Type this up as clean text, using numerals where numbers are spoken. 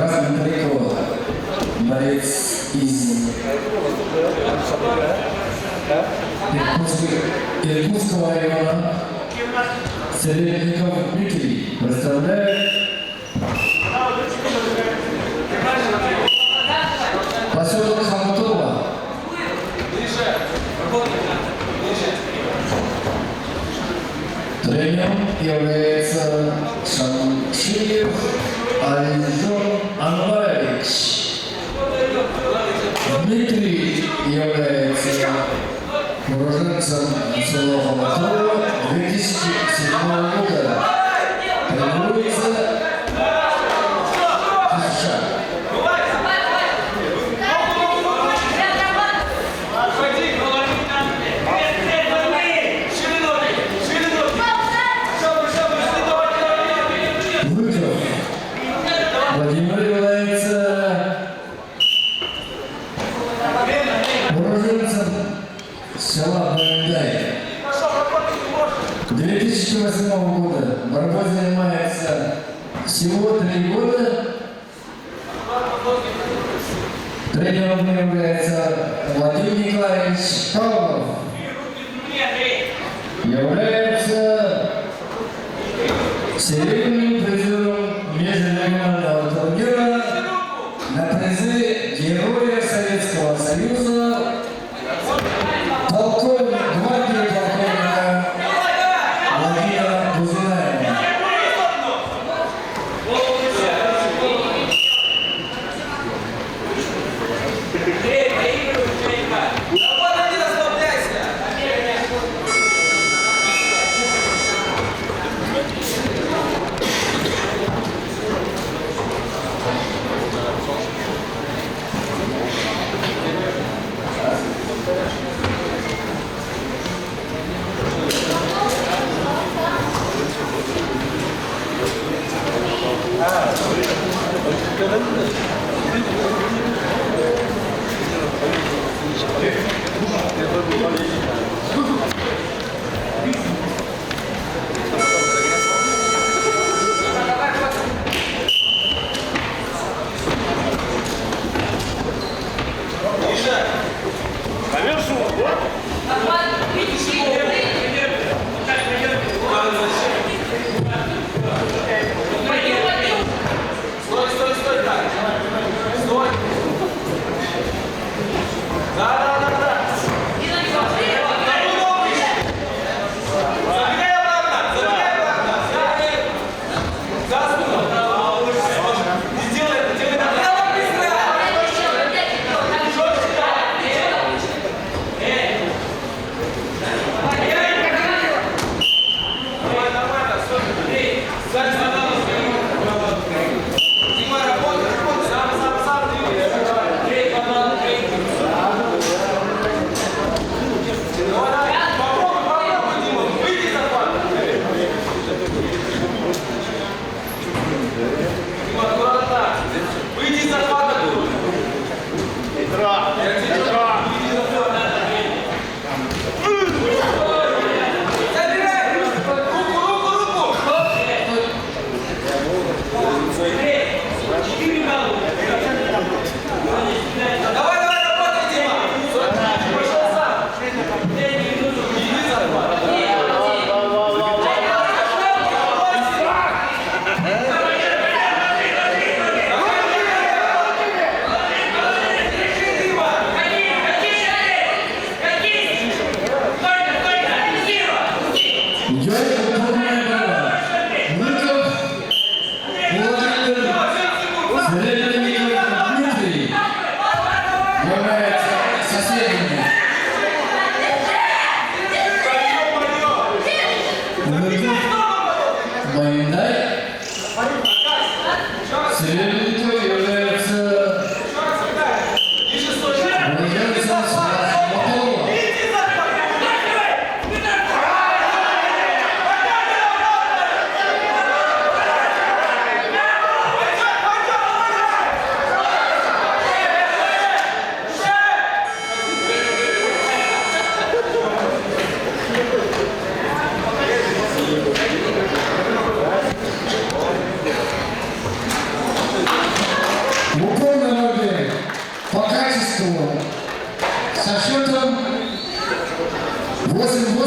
Красный Трико, борец из Иркутского района, Серебренников Дмитрий представляет поселок Хамутова. Тренером является Шамшиев Ализон Анварович. Дмитрий является уроженцем села Хамутова 2007 года. Тренируется Владимир является уроженцем села Бандай. 2008 года. Борьбой занимается всего 3 года. Тренером является Владимир Николаевич Павлов. Является серебряным призером межрегионального турнира на призы Героя Советского Союза, полковник гвардии полковника Владимира Бузинаева. 8-8.